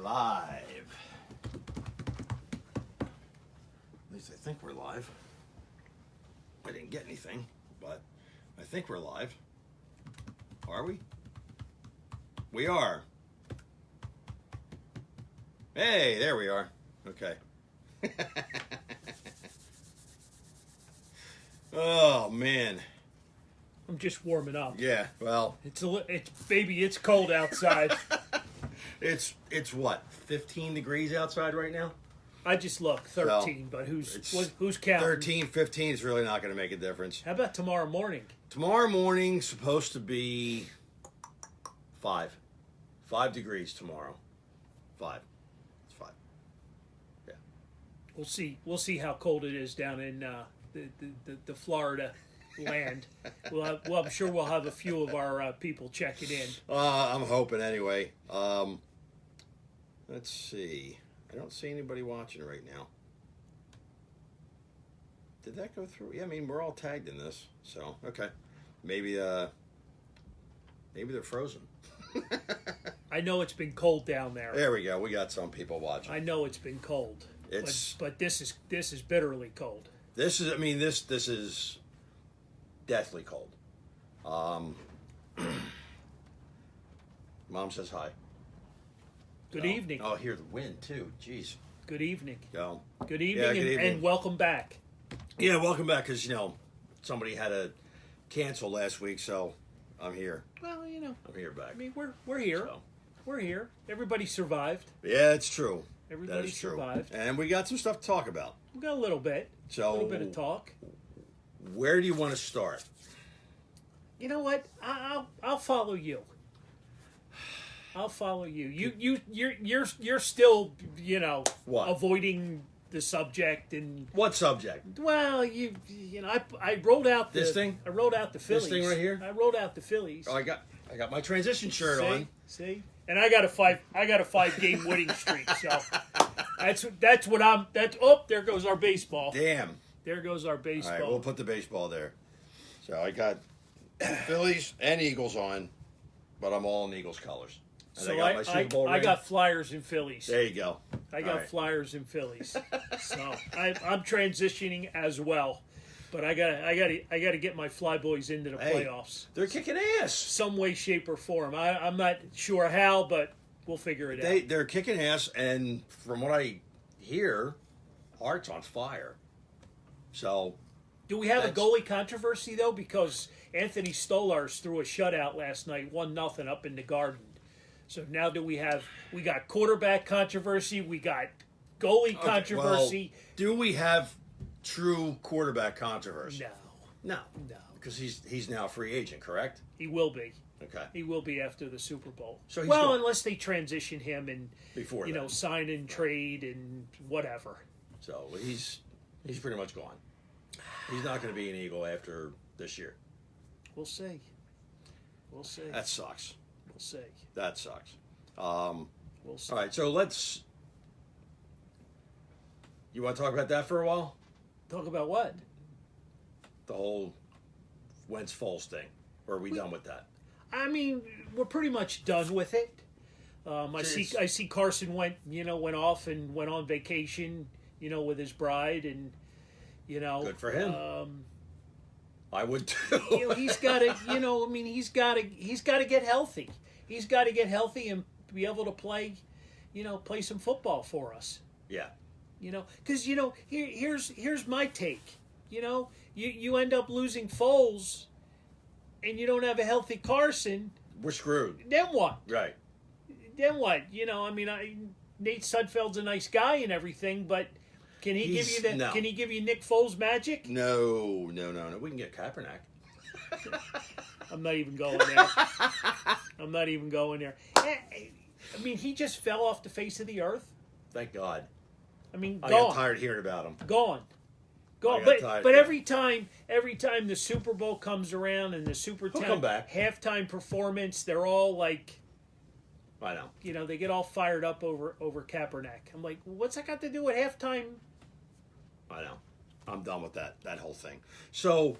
live. At least I think we're live. I didn't get anything, but I think we're live. Are we? We are. Hey, there we are. Okay. Oh, man. I'm just warming up. Yeah, well, It's cold outside. it's what, 15 degrees outside right now? I just look 13, but who's counting? 13, 15 is really not going to make a difference. How about tomorrow morning? Tomorrow morning's supposed to be 5 degrees tomorrow. 5. It's 5. Yeah. We'll see how cold it is down in the Florida land. I'm sure we'll have a few of our people checking in. I'm hoping anyway. Let's see. I don't see anybody watching right now. Did that go through? Yeah, I mean, we're all tagged in this, so okay. Maybe they're frozen. I know it's been cold down there. There we go. We got some people watching. I know it's been cold. But this is bitterly cold. This is deathly cold. Mom says hi. Good evening. Oh, hear the wind too. Jeez. Good evening. Go. Good evening, Yeah, good evening. and welcome back. Yeah, welcome back. Because somebody had to cancel last week, so I'm here. Well, I'm here back. I mean, we're here. So. We're here. Everybody survived. Yeah, it's true. Everybody that is survived. True. And we got some stuff to talk about. We got a little bit. So, a little bit of talk. Where do you want to start? You know what? I'll follow you. I'll follow you. You're still What? avoiding the subject and What subject? well I rolled out This thing? I rolled out the Phillies. This thing right here? I rolled out the Phillies. Oh, I got my transition shirt on. See, and I got a 5-game winning streak. So that's what I'm. There goes our baseball. Damn. There goes our All baseball. right, we'll put the baseball there. So I got Phillies and Eagles on, but I'm all in Eagles colors. And So I got my Super Bowl I ring. got Flyers and Phillies. There you go. I got All right. Flyers and Phillies. So I'm transitioning as well, but I gotta get my Flyboys into the Hey, playoffs. They're kicking ass. Some way, shape, or form. I'm not sure how, but we'll figure it out. They're kicking ass, and from what I hear, Hart's on fire. So Do we have a That's- goalie controversy though? Because Anthony Stolarz threw a shutout last night, 1-0 up in the Garden. So now we got quarterback controversy, we got goalie controversy. Well, do we have true quarterback controversy? No, No, because he's now a free agent, correct? he will be. Okay. He will be after the Super Bowl. So he's well, gone. unless they transition him and Before then. sign and trade and whatever. So he's pretty much gone. He's not going to be an Eagle after this year. We'll see. We'll see. That sucks. We'll see. That sucks. We'll see. All right, so you want to talk about that for a while? Talk about what? The whole Wentz Foles thing. Or are we done with that? I mean, we're pretty much done with it. I see Carson went off and went on vacation, with his bride, and Good for him. I would too. He's got to, he's got to get healthy. He's got to get healthy and be able to play some football for us. Yeah. Because here's my take. You end up losing Foles, and you don't have a healthy Carson. We're screwed. Then what? Right. Then what? Nate Sudfeld's a nice guy and everything, but can he Can he give you Nick Foles magic? No. We can get Kaepernick. I'm not even going there. I'm not even going there. I mean, he just fell off the face of the earth. Thank God. I mean, I gone. got tired of hearing about him. Gone. I got tired. But every time the Super Bowl comes around and the Super He'll come back. halftime performance, they're all like, I know. they get all fired up over Kaepernick. I'm like, what's that got to do with halftime? I know. I'm done with that whole thing. So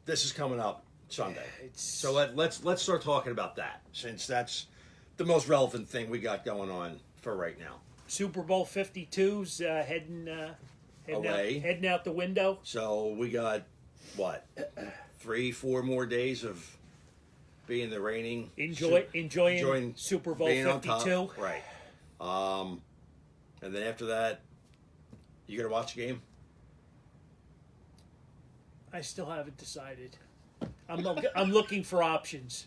this is coming up Sunday. So let's start talking about that, since that's the most relevant thing we got going on for right now. Super Bowl 52's heading Away. heading out the window. So we got what 3-4 more days of being the reigning Enjoying Super Bowl being on 52. top. Right. And then after that, you gonna watch the game? I still haven't decided. I'm looking for options.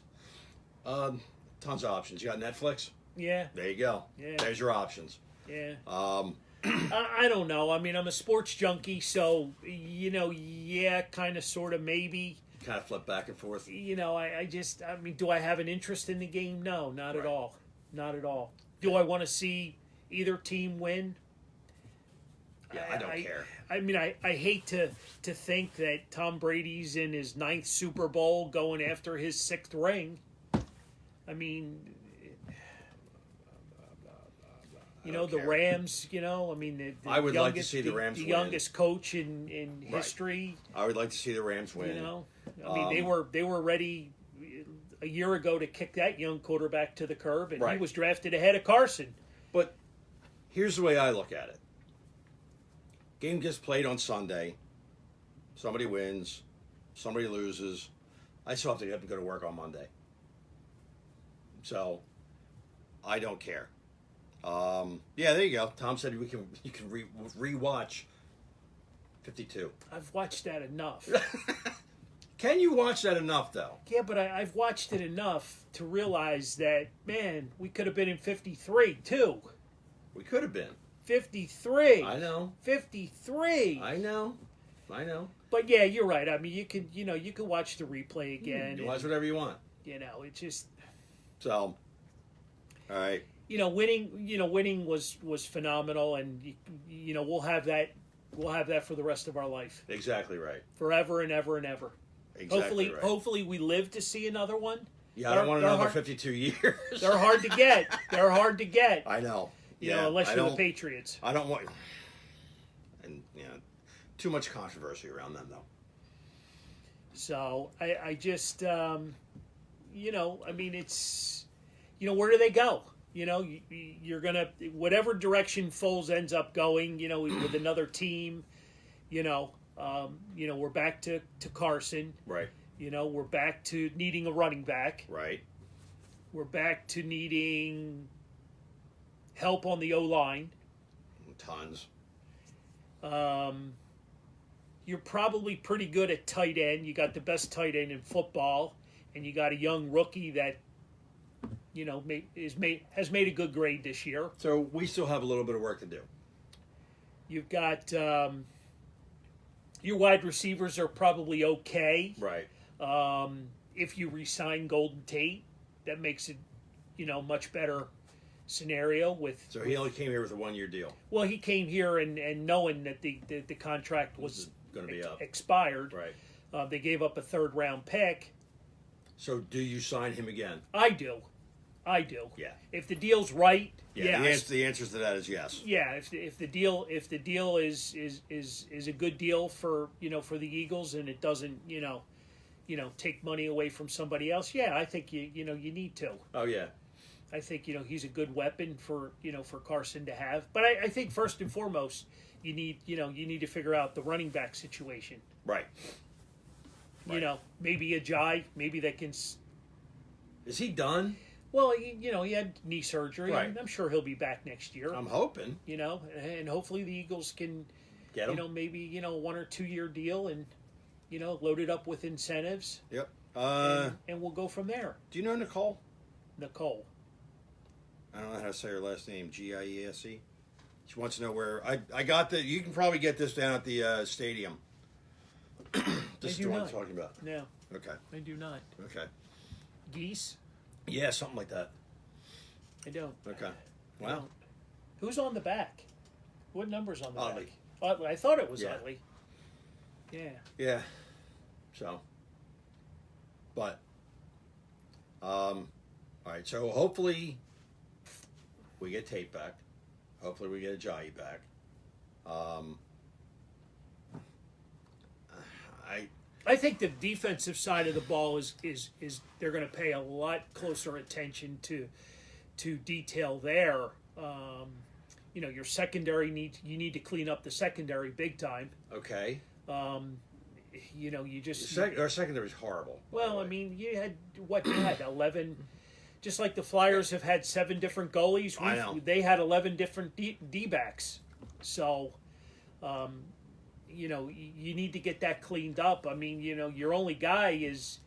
Tons of options. You got Netflix? Yeah, There you go. Yeah. There's your options. yeah. I don't know. I mean, I'm a sports junkie, so yeah, kind of, sort of, maybe. Kind of flip back and forth. I mean, do I have an interest in the game? No, not at Right. all. Not at all. Do I want to see either team win? Yeah, I don't care. I mean, I hate to think that Tom Brady's in his 9th Super Bowl going after his 6th ring. I mean, I don't the care. Rams, I mean, the I would like to youngest- see the Rams win. youngest coach in history. I would like to see the Rams win. I mean, they were ready a year ago to kick that young quarterback to the curb, and he Right. was drafted ahead of Carson. But here's the way I look at it. Game gets played on Sunday. Somebody wins. Somebody loses. I still have to get up and go to work on Monday. So I don't care. Yeah, there you go. Tom said you can rewatch 52. I've watched that enough. Can you watch that enough though? Yeah, but I've watched it enough to realize that, man, we could have been in 53 too. We could have been. 53. I know. 53. I know. But yeah, you're right. I mean, you can watch the replay again. You watch whatever you want. It just, So, all right. winning was phenomenal, and we'll have that for the rest of our life, Exactly right. forever and ever and ever. Exactly right. Hopefully we live to see another one. Yeah, I don't want another hard- 52 years. They're hard to get. They're hard to get. I know. Unless I you're the don't- Patriots. I don't want, and too much controversy around them though. So I just, I mean, it's, where do they go? You're gonna, whatever direction Foles ends up going, with another team, we're back to Carson. Right. We're back to needing a running back. Right. We're back to needing help on the O-line. Tons. You're probably pretty good at tight end. You got the best tight end in football, and you got a young rookie that, has made a good grade this year. So we still have a little bit of work to do. You've got your wide receivers are probably okay. Right. If you re-sign Golden Tate, that makes it, much better scenario with. So he only came here with a 1-year deal. Well, he came here and knowing that the contract was Going to be up. expired. Right. They gave up a 3rd-round pick. So do you sign him again? I do. Yeah. If the deal's right, yeah. The answer to that is yes. Yeah, if the deal is a good deal for for the Eagles, and it doesn't take money away from somebody else, yeah, I think you need to. Oh yeah. I think he's a good weapon for for Carson to have. But I think first and foremost you need to figure out the running back situation. Right. Maybe Ajayi, maybe that can. Is he done? Well, he had knee surgery. Right. And I'm sure he'll be back next year. I'm hoping. And hopefully the Eagles can, Get him. maybe 1 or 2 year deal and, load it up with incentives. Yep. And we'll go from there. Do you know Nicole? Nicole. I don't know how to say her last name. Giese. She wants to know where I got the. You can probably get this down at the stadium. This is do the one not. I'm talking about. No, Okay. I do not. Okay. Geese? Yeah, something like that. I don't. Okay. I Wow. don't. Who's on the back? What number's on the Utley. back? Utley. I thought it was Yeah. Utley. Yeah. Yeah. So. But. All right. So hopefully, we get Tate back. Hopefully, we get Ajayi back. I think the defensive side of the ball is they're going to pay a lot closer attention to to detail there. You know, your secondary you need to clean up the secondary big time. Okay. You know, you just Our secondary is horrible. well, I mean, you had 11. Just like the Flyers have had 7 different goalies, I know. they had 11 different D-backs. So, you know, you need to get that cleaned up. I mean, you know, your only guy is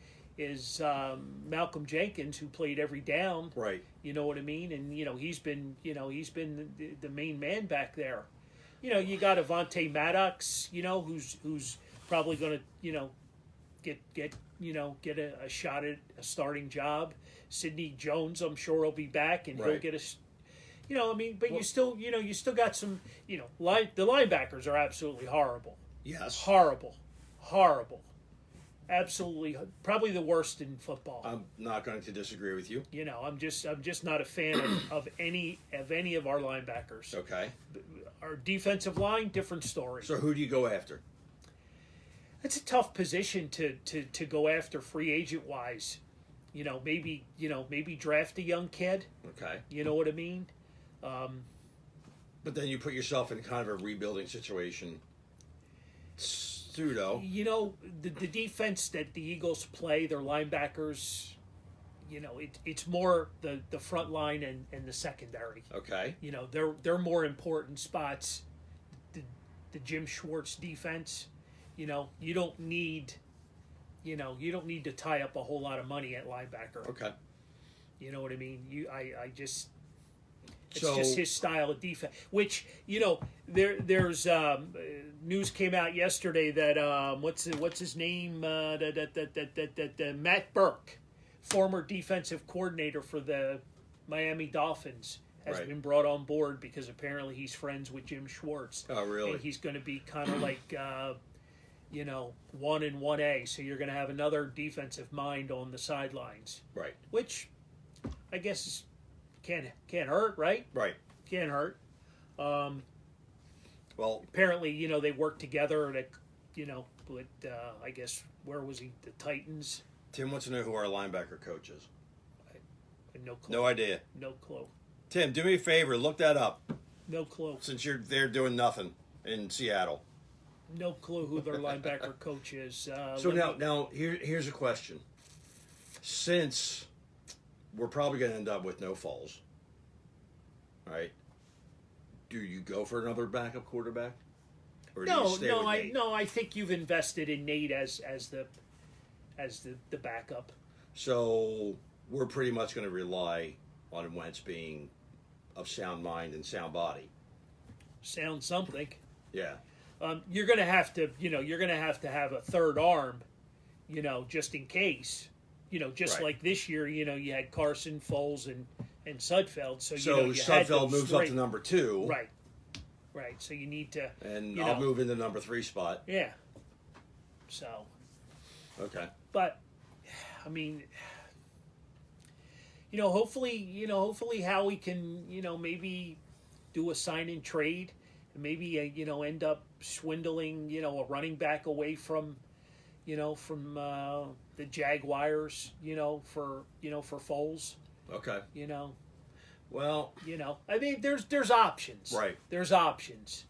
Malcolm Jenkins, who played every down. Right. You know what I mean? And you know, he's been the main man back there. You know, you got Avante Maddox, you know, who's probably going to, you know, get a shot at a starting job. Sidney Jones, I'm sure, will be back, and Right. he'll get a. You know, I mean, but you still got some. You know, the linebackers are absolutely horrible. Yes. Horrible, absolutely, probably the worst in football. I'm not going to disagree with you. You know, I'm just not a fan of any of our linebackers. Okay. Our defensive line, different story. So who do you go after? It's a tough position to go after free agent wise. You know, maybe draft a young kid. Okay. You know what I mean? But then you put yourself in kind of a rebuilding situation. Pseudo. You know, the defense that the Eagles play, their linebackers, you know, it's more the front line and the secondary. Okay. You know, they're more important spots. The Jim Schwartz defense, you know, you don't need to tie up a whole lot of money at linebacker. Okay. You know what I mean? It's So- just his style of defense. Which, you know, there's news came out yesterday that what's his name? Matt Burke, former defensive coordinator for the Miami Dolphins, has Right. been brought on board because apparently he's friends with Jim Schwartz. Oh, really? And he's going to be kind of like, you know, 1 and 1A. So you're going to have another defensive mind on the sidelines, Right. which I guess is, can't hurt, right? Right. Can't hurt. Well, Apparently, you know, they work together. You know, with I guess where was he? The Titans. Tim wants to know who our linebacker coach is. No clue. No idea. No clue. Tim, do me a favor. Look that up No clue. since you're there doing nothing in Seattle. No clue who their linebacker coach is. So now here's a question. Since we're probably going to end up with no Foles, right? Do you go for another backup quarterback, or do you stay with Nate? I think you've invested in Nate as the backup. So we're pretty much going to rely on Wentz being of sound mind and sound body. Sounds something. Yeah. You're gonna have to have a third arm, you know, just in case. You know, just Right. like this year, you know, you had Carson, Foles, and Sudfeld. So So you know, you had Sudfeld those moves three. up to number 2, Right. So you need to, and you I'll know. move in the number 3 spot. yeah. So, Okay. but I mean, hopefully Howie can, you know, maybe do a sign and trade, and maybe you know, end up swindling, you know, a running back away from the Jaguars, you know, for Foles, Okay. you know. Well, I mean, there's options. Right. There's options,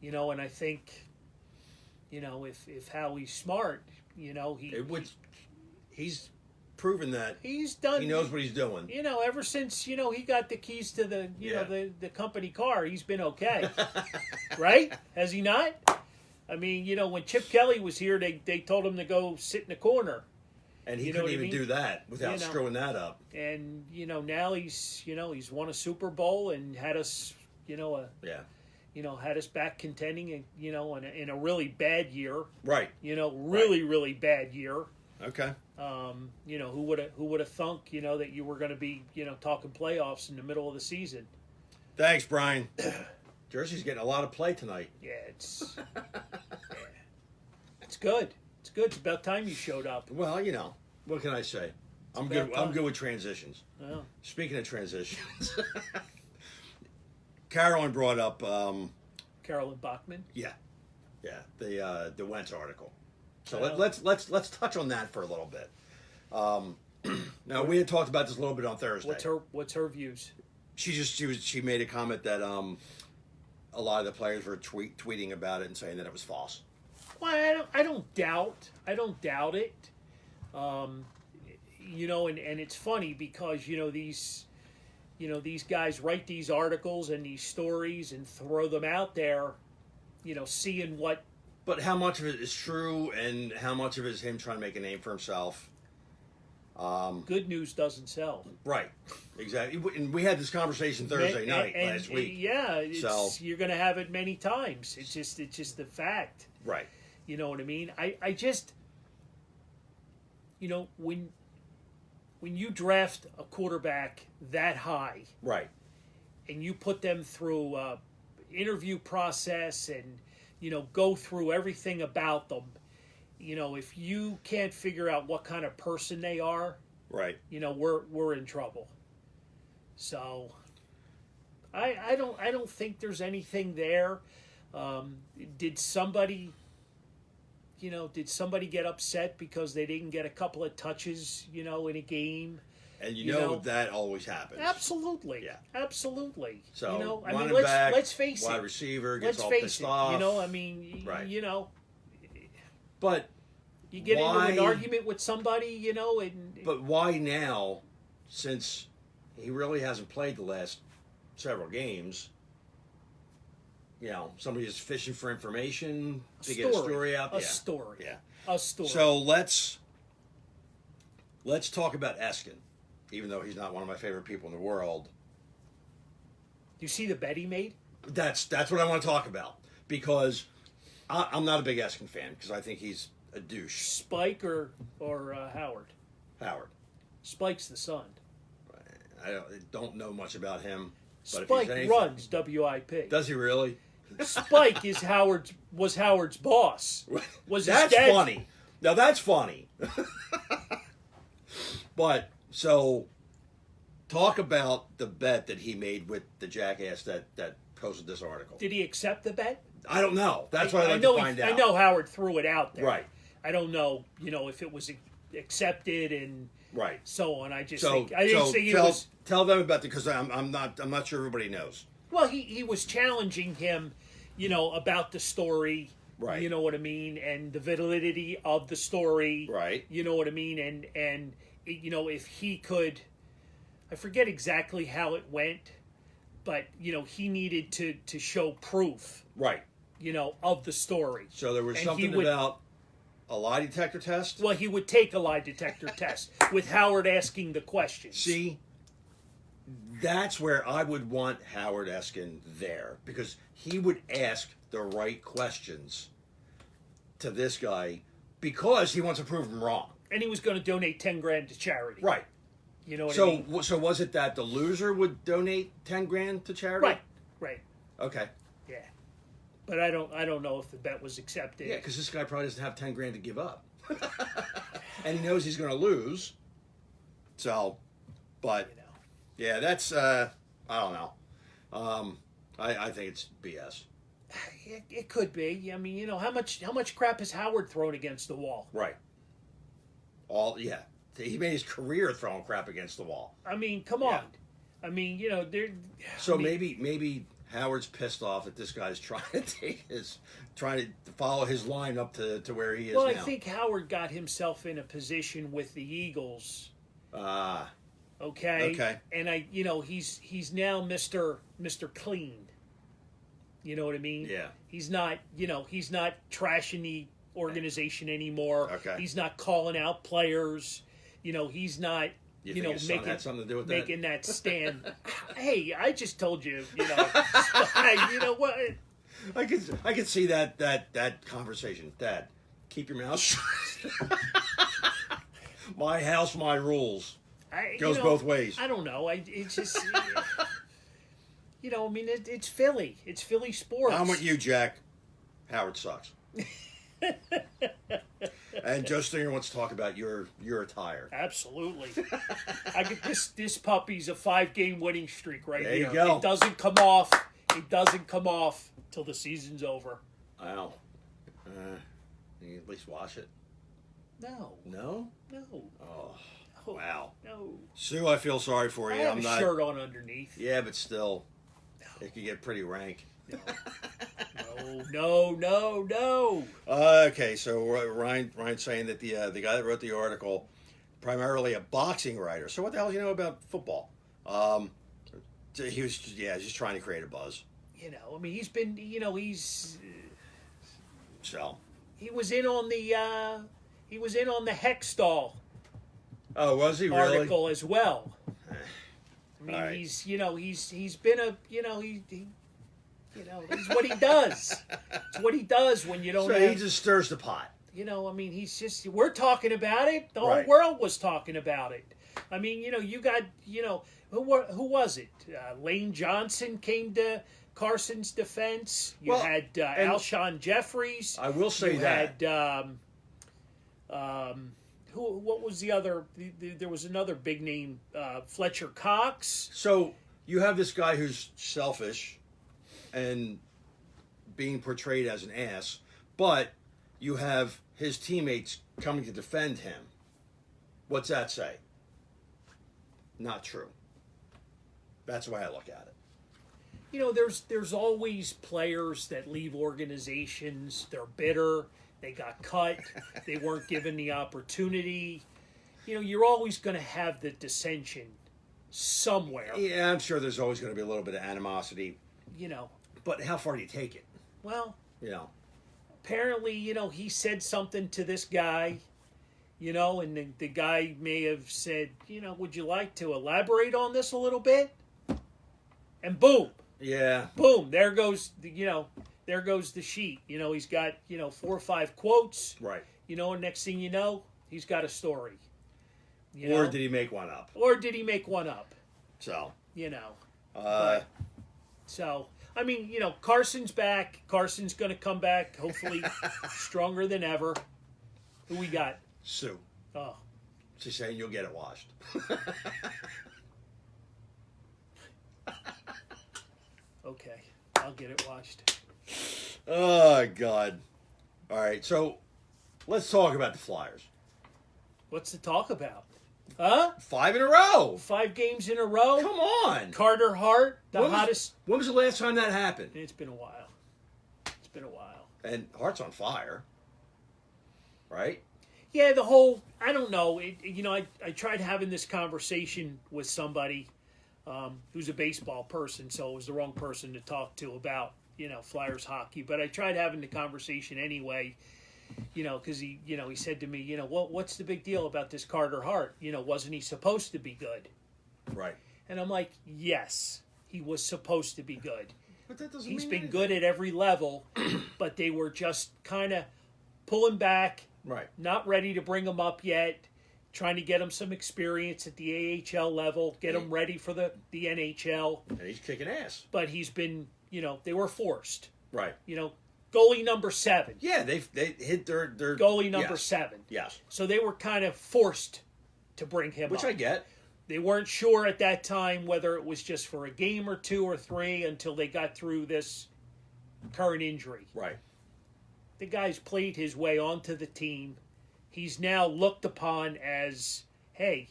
you know, and I think, you know, if Howie's smart, you know, he's proven that he's done. he knows what he's doing. You know, ever since, you know, he got the keys to the the company car, he's been okay, right? Has he not? I mean, you know, when Chip Kelly was here, they told him to go sit in the corner. And he You know couldn't what I even mean? do that without You know. screwing that up. And you know, now he's won a Super Bowl and had us, Yeah. had us back contending, and you know, in a really bad year, Right. you know, really bad year. Okay. You know, who would have thunk, you know, that you were going to be, you know, talking playoffs in the middle of the season? Thanks, Brian. Jersey's getting a lot of play tonight. Yeah, it's it's good. It's good. It's about time you showed up. Well, you know, what can I say? I'm about good. I'm time. good with transitions. Well, Speaking of transitions, Carolyn brought up, Carolyn Bachman. the Wentz article. So Well. let's touch on that for a little bit. Now we had talked about this a little bit on Thursday. What's her views? She made a comment that a lot of the players were tweeting about it and saying that it was false. Well, I don't doubt it. You know, and it's funny because these guys write these articles and these stories and throw them out there, seeing what. But how much of it is true and how much of it is him trying to make a name for himself? Good news doesn't sell. Right, exactly. And we had this conversation Thursday night last week. Yeah, So you're going to have it many times. It's just the fact. right. You know what I mean? I just, when you draft a quarterback that high, Right. and you put them through interview process and go through everything about them, if you can't figure out what kind of person they are, Right. we're in trouble. So I don't think there's anything there. Did somebody get upset because they didn't get a couple of touches, in a game? And You know? that always happens. Absolutely. Yeah. Absolutely. So I mean, running back, let's face wide it. receiver gets Let's all face pissed it. off. I mean, Right. But you get into an why- argument with somebody, and But why now, since he really hasn't played the last several games? Somebody is fishing for information to get a story out. A story. Yeah. A story. So let's talk about Eskin, even though he's not one of my favorite people in the world. you see the bet he made? That's what I want to talk about because I'm not a big Eskin fan because I think he's a douche. Spike or Howard? Howard. Spike's the son. I don't know much about him. But Spike if he's anything, runs WIP. Does he really? Spike was Howard's boss. Was his That's dad- funny. Now that's funny. But so talk about the bet that he made with the jackass that posted this article. Did he accept the bet? I don't know. That's what I'd like know to find out. I know Howard threw it out there. Right. I don't know, if it was accepted and Right. so on. I just So, think I didn't think it tell, was. tell them about it because I'm not sure everybody knows. Well, he was challenging him, about the story. Right. You know what I mean, and the validity of the story. Right. You know what I mean, and if he could, I forget exactly how it went, but he needed to show proof. Right. Of the story. So there was And something he would- about a lie detector test. Well, he would take a lie detector test with Howard asking the questions. See, that's where I would want Howard Eskin there because he would ask the right questions to this guy because he wants to prove him wrong. And he was going to donate $10,000 to charity. Right. You know what I So mean? so was it that the loser would donate $10,000 to charity? Right. Okay. Yeah. But I don't know if the bet was accepted. Yeah, because this guy probably doesn't have $10,000 to give up, and he knows he's going to lose. So, but yeah, that's I don't know. I think it's BS. It could be. I mean, how much crap has Howard thrown against the wall? Right. He made his career throwing crap against the wall. I mean, come Yeah. on. I mean, there. So maybe Howard's pissed off that this guy's trying to follow his line up to where he is Well, now. I think Howard got himself in a position with the Eagles. Okay. Okay. And he's now Mr. Clean. You know what I mean? Yeah. He's not trashing the organization anymore. Okay. He's not calling out players. He's not You think his son had something to do with that? making that stand. Hey, I just told you, hey, you know what? I could see that conversation. Dad, keep your mouth shut. My house, my rules. Goes both ways. I don't know. It's just, I mean, it's Philly. It's Philly sports. I'm with you, Jack. Howard sucks. And Joe Stinger wants to talk about your attire. Absolutely. I get this puppy's a 5-game winning streak right There here. you go. It doesn't come off. It doesn't come off till the season's over. Wow. You at least wash it. No. No? No. Oh. Oh, Wow. no. Sue, I feel sorry for I you. have I'm a not. shirt on underneath. Yeah, but still, it could get pretty rank. No. Okay, so Ryan's saying that the guy that wrote the article, primarily a boxing writer. So what the hell do you know about football? So he was just trying to create a buzz. You know, I mean, he's been, you know, So. he was in on the Hextall Oh, was he really? article as well. I mean, All right. he's been a, he's what he does. It's what he does when you don't So have, he just stirs the pot. I mean, we're talking about it. The whole Right. world was talking about it. I mean, you got, who was it? Lane Johnson came to Carson's defense. You Well, had and Alshon Jeffries. I will say You that. had what was the other? There was another big name, Fletcher Cox. So you have this guy who's selfish and being portrayed as an ass, but you have his teammates coming to defend him. What's that say? Not true. That's the way I look at it. There's always players that leave organizations. They're bitter. They got cut. They weren't given the opportunity. You're always going to have the dissension somewhere. Yeah, I'm sure there's always going to be a little bit of animosity, but how far do you take it? Well, You know. apparently, he said something to this guy, and the guy may have said, would you like to elaborate on this a little bit? And boom, Yeah. there goes the sheet. He's got, 4 or 5 quotes, Right. and next thing you know, he's got a story. Or did he make one up? Or did he make one up? So. But, so, I mean, Carson's back. Carson's going to come back, hopefully stronger than ever. Who we got? Sue. Oh, She's saying you'll get it washed. okay. I'll get it washed. Oh, God. All right, so let's talk about the Flyers. What's to talk about? Huh? 5 in a row. 5 games in a row. Come on. Carter Hart, the When was- hottest. When was the last time that happened? It's been a while. And Hart's on fire. Right? Yeah, the whole, I don't know. I tried having this conversation with somebody who's a baseball person, so it was the wrong person to talk to about, Flyers hockey. But I tried having the conversation anyway, because he said to me, what's the big deal about this Carter Hart? Wasn't he supposed to be good? Right. And I'm like, yes, he was supposed to be good. But that doesn't He's mean been anything. good at every level, but they were just kind of pulling back, Right. not ready to bring him up yet, trying to get him some experience at the AHL level, get him ready for the NHL. And he's kicking ass. But he's been, they were forced. Right. Goalie number 7. Yeah, they hit their Goalie number yes. 7. Yes. So they were kind of forced to bring him Which up. I get. They weren't sure at that time whether it was just for a game or 2 or 3 until they got through this current injury. Right. The guy's played his way onto the team. He's now looked upon as, hey,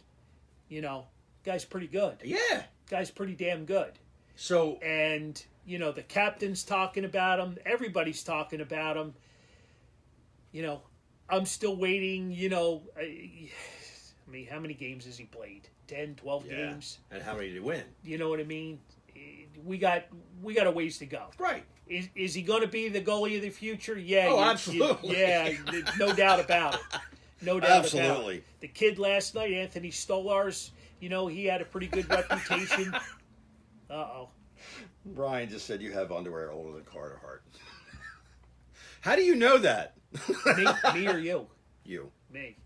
guy's pretty good. Yeah. Guy's pretty damn good. So And, the captain's talking about him. Everybody's talking about him. I'm still waiting, I mean, how many games has he played? 10, 12 yeah. games? And how many did he win? You know what I mean? We got a ways to go. Right. Is he going to be the goalie of the future? Yeah. Oh, absolutely. Yeah, no doubt about it. No doubt about Absolutely. it. The kid last night, Anthony Stolarz, he had a pretty good reputation. Uh-oh. Brian just said you have underwear older than Carter Hart. How do you know that? Me or you? You. Me.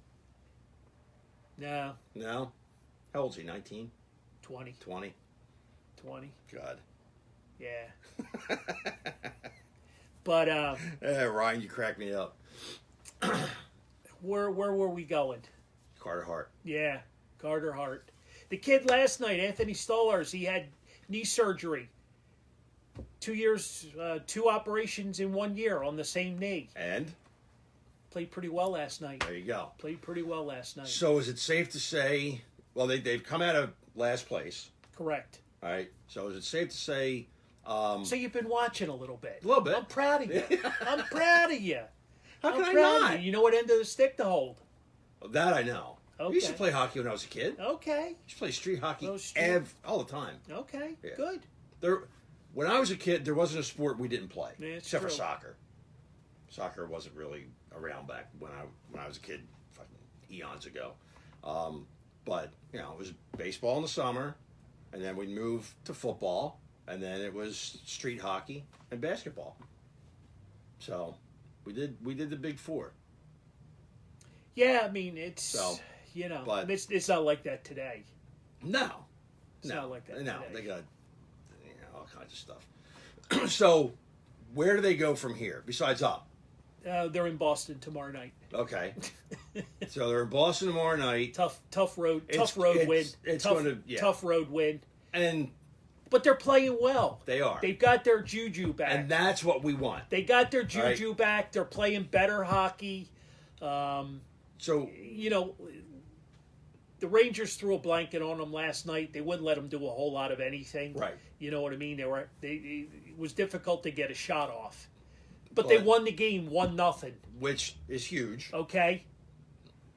No, No? How old is he? 19? 20. 20? 20. God. Yeah. But Ryan, you crack me up. where were we going? Carter Hart. Yeah, Carter Hart. The kid last night, Anthony Stolarz, he had knee surgery. 2 years, 2 operations in 1 year on the same knee. And? Played pretty well last night. There you go. Played pretty well last night. So is it safe to say? Well, they've come out of last place. Correct. All right. So is it safe to say? So you've been watching a little bit. A little bit. I'm proud of you. I'm proud of you. How can I'm I proud of not? you. You know what end of the stick to hold. That I know. I used to Okay. play hockey when I was a kid. I Okay. used to play street hockey Oh, street- all the time. Okay. Yeah. Good. When I was a kid, there wasn't a sport we didn't play, Yeah, it's except for true. soccer. Soccer wasn't really around back when I was a kid, fucking eons ago. But you know, it was baseball in the summer, and then we'd move to football, and then it was street hockey and basketball. So we did the big four. Yeah, I mean it's So, but- it's not like that today. No, It's not like that No, today. they got all kinds of stuff. So, where do they go from here? Besides up, They're in Boston tomorrow night. okay. So they're in Boston tomorrow night, Tough road It's- win. it's tough, gonna- yeah. tough road win. and But they're playing well. they are, They've got their juju back. and that's what we want. They got their Right. juju back. They're playing better hockey. So, You know, the Rangers threw a blanket on them last night. They wouldn't let them do a whole lot of anything. right, You know what I mean? It was difficult to get a shot off. But they But- won the game 1-0. which is huge. Okay?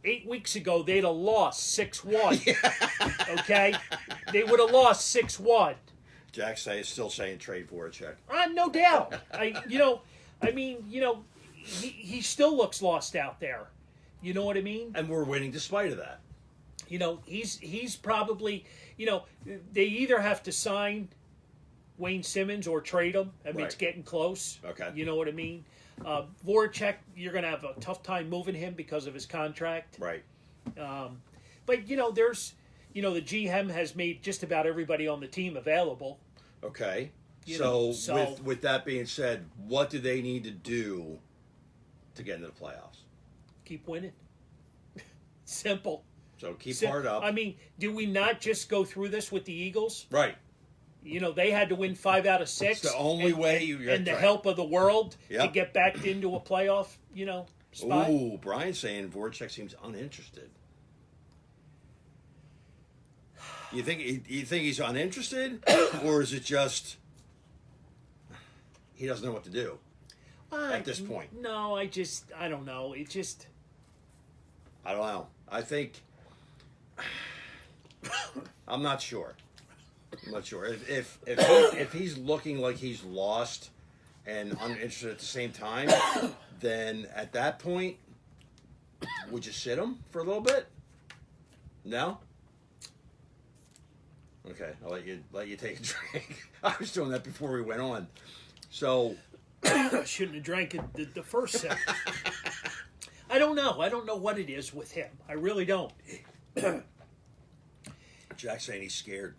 8 weeks ago, they'd have lost 6-1. Okay? They would have lost 6-1. Jack still saying trade Voracek. No doubt. He still looks lost out there. You know what I mean? And we're winning despite of that. You know, he's probably, they either have to sign Wayne Simmons or trade him. I mean, it's Right. getting close. Okay. You know what I mean? Voracek, you're going to have a tough time moving him because of his contract. Right. But, there's, the GM has made just about everybody on the team available. Okay. You So, know, so- with that being said, what do they need to do to get into the playoffs? Keep winning. Simple. So keep Sim- hard up. I mean, do we not just go through this with the Eagles? Right. They had to win 5 out of 6. It's the only way you and the right. help of the world to Yep. get back into a playoff, spot. Ooh, Brian's saying Voracek seems uninterested. You think he's uninterested, or is it just he doesn't know what to do at this point? No, I don't know. It just I don't know. I think I'm not sure. I'm not sure if he's looking like he's lost and uninterested at the same time. Then at that point, would you sit him for a little bit? No. Okay, I'll let you take a drink. I was doing that before we went on. So shouldn't have drank it the first sip. I don't know. I don't know what it is with him. I really don't. Jack's saying he's scared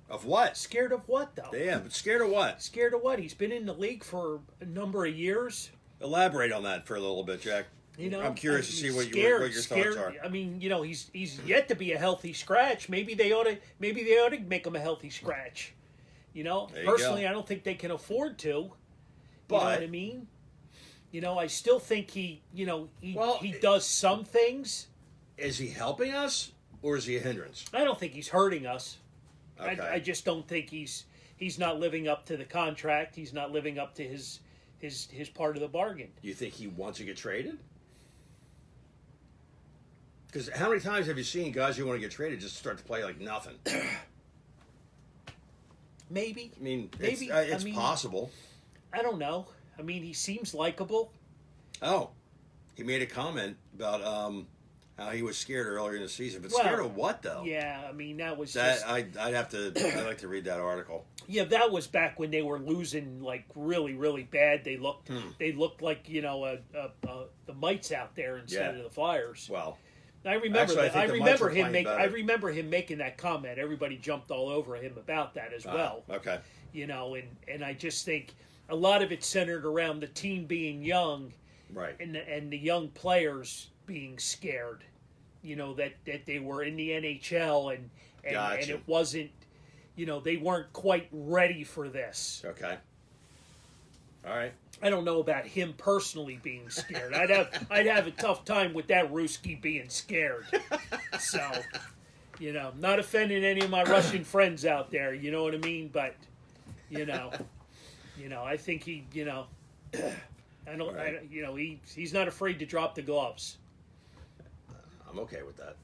of what? Scared of what though? Yeah, but scared of what? Scared of what? He's been in the league for a number of years. Elaborate on that for a little bit, Jack. I'm curious to see what your thoughts are. I mean, he's yet to be a healthy scratch. Maybe they ought to make him a healthy scratch. There you Personally, go. I don't think they can afford to. You But- know what I mean? I still think he Well, does some things. Is he helping us or is he a hindrance? I don't think he's hurting us. Okay. I just don't think he's not living up to the contract. He's not living up to his part of the bargain. You think he wants to get traded? Because how many times have you seen guys who want to get traded just start to play like nothing? Maybe. I mean, Maybe. it's I mean- possible. I don't know. I mean, he seems likable. Oh, he made a comment about how he was scared earlier in the season. But Well, scared of what though? Yeah, I mean that was That just I'd like to read that article. yeah. That was back when they were losing like really really bad. They looked like the mites out there instead Yeah. of the Flyers. Well, I remember Actually, I that. think I the remember Mites were him playing better. I remember him making that comment. Everybody jumped all over him about that as well. Okay. And I just think a lot of it centered around the team being young Right. and the young players being scared. That they were in the NHL and Gotcha. it wasn't, they weren't quite ready for this. Okay. All right. I don't know about him personally being scared. I'd have a tough time with that Ruski being scared. So, not offending any of my Russian friends out there. You know what I mean? But, I think he, I don't, Right. he's not afraid to drop the gloves. I'm okay with that.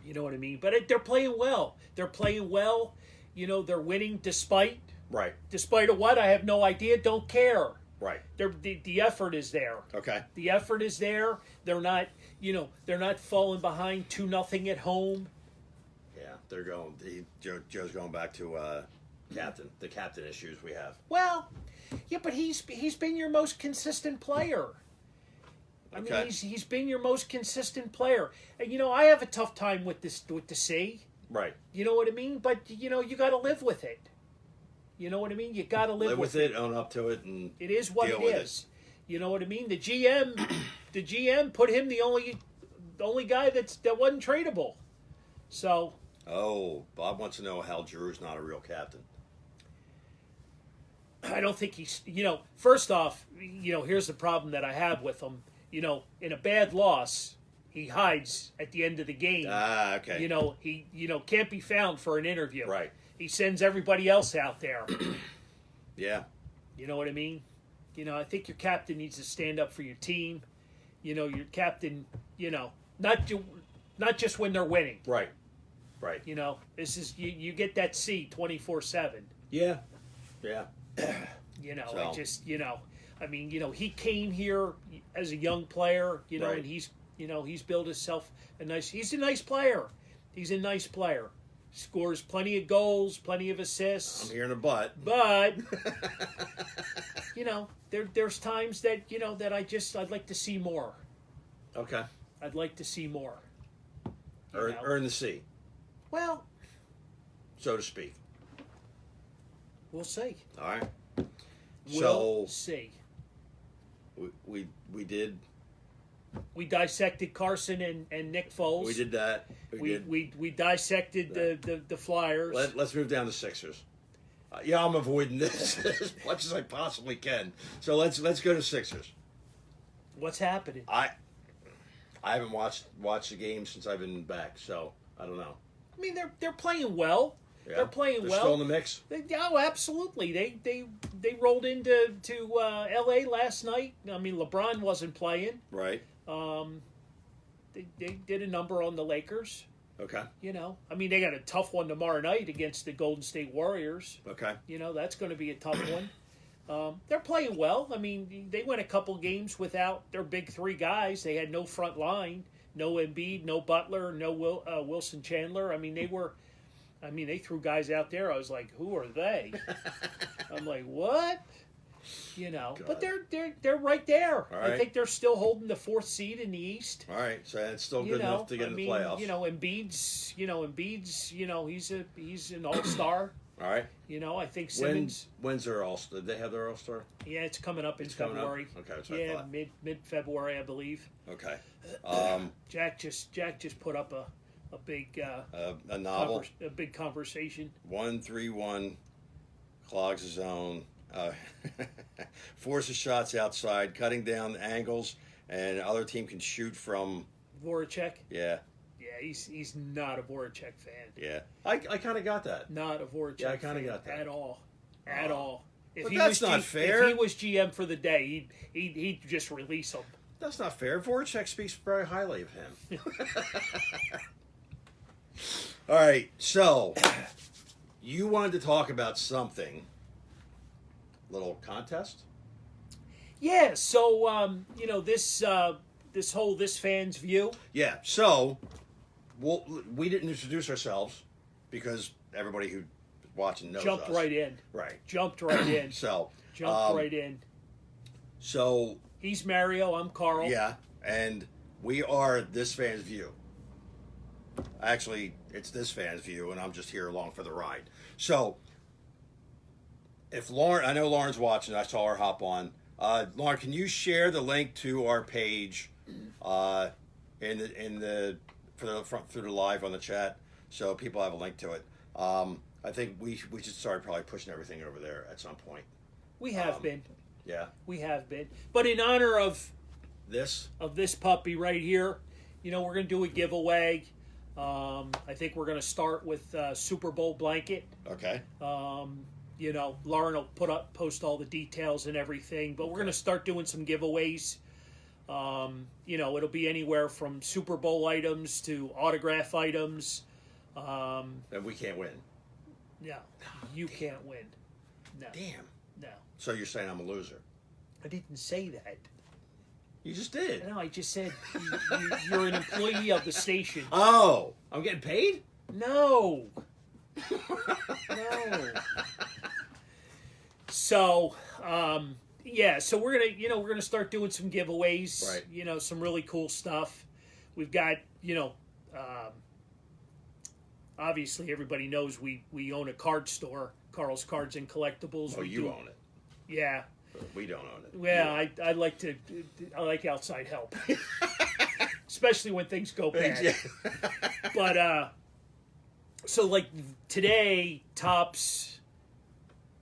You know what I mean? But they're playing well. They're playing well. They're winning despite Right. of what, I have no idea. Don't care. Right. The effort is there. Okay. The effort is there. They're not, they're not falling behind 2-0 at home. Yeah, they're going. Joe's going back to the captain issues we have. Well, yeah, but he's been your most consistent player. I Okay. mean, he's been your most consistent player. And I have a tough time with the C. Right. You know what I mean? But you got to live with it. You know what I mean? You got to live with it, own up to it, and It is what deal it with is. You know what I mean? The GM put him the only guy that wasn't tradable. So Oh, Bob wants to know how Drew's not a real captain. I don't think he's. First off, here's the problem that I have with him. In a bad loss, he hides at the end of the game. Ah, okay. He can't be found for an interview. Right. He sends everybody else out there. Yeah. You know what I mean? I think your captain needs to stand up for your team. Your captain, not just when they're winning. Right. Right. This is you get that C 24/7. Yeah. Yeah. I just, I mean, he came here as a young player, Right. and he's built himself he's a nice player. He's a nice player. Scores plenty of goals, plenty of assists. I'm hearing a butt. But there's times that that I'd like to see more. Okay. I'd like to see more. Earn the C, Well, so to speak. we'll see. All right. We'll see. We did We dissected Carson and Nick Foles. we did that. We dissected the Flyers. Let's move down to Sixers. Yeah, I'm avoiding this as much as I possibly can. So let's go to Sixers. What's happening? I haven't watched the game since I've been back, so I don't know. I mean, they're playing well. Yeah. They're playing well. Still in the mix. Absolutely. They rolled into L.A. last night. I mean, LeBron wasn't playing. Right. They did a number on the Lakers. Okay. I mean, they got a tough one tomorrow night against the Golden State Warriors. Okay. That's going to be a tough one. They're playing well. I mean, they went a couple games without their big three guys. They had no front line, no Embiid, no Butler, no Wilson Chandler. I mean, they threw guys out there. I was like, who are they? I'm like, what? But they're right there. Right. I think they're still holding the 4th seed in the East. All right. So it's still good enough to get in the playoffs. Embiid's, he's an all-star. All right. I think Simmons. When's their all-star? Did they have their all-star? Yeah, it's coming up in coming up? February. Okay, that's what I yeah, thought. mid-February, I believe. Okay. Jack just put up a big A novel. a big conversation. 1-3-1 clogs the zone. Forces shots outside, cutting down angles, and other team can shoot from. Voracek. Yeah. Yeah, he's not a Voracek fan. Yeah. I kind of got that. Not a Voracek. Yeah, I kinda fan got that. at all. At all. If But he that's was not fair. If he was GM for the day, he'd just release him. That's not fair. Voracek speaks very highly of him. All right. So, you wanted to talk about something. Little contest? Yeah. So this fan's view. Yeah. So, we didn't introduce ourselves because everybody who's watching knows Jumped us. right in. Right. Jumped right in. So, Jumped right in. So, He's Mario. I'm Carl. yeah, and we are this fan's view. Actually, it's this fan's view, and I'm just here along for the ride. So, if Lauren, I know Lauren's watching. I saw her hop on. Lauren, can you share the link to our page through the live on the chat, so people have a link to it. I think we should start probably pushing everything over there at some point. We have been. Yeah. We have been. But in honor of This. this puppy right here, we're going to do a giveaway. I think we're going to start with Super Bowl blanket. Okay. Lauren will post all the details and everything, but we're going to start doing some giveaways. It'll be anywhere from Super Bowl items to autograph items. And we can't win. No, you can't win. No, Damn. no. So you're saying I'm a loser? I didn't say that. You just did. No, I just said you're an employee of the station. Oh, I'm getting paid? No. No. So, so we're gonna start doing some giveaways. Right. Some really cool stuff. We've got, obviously everybody knows we own a card store, Carl's Cards and Collectibles. Oh, you own it. Yeah. We don't own it. Yeah, I like outside help, especially when things go bad. Yeah. But so like today, Topps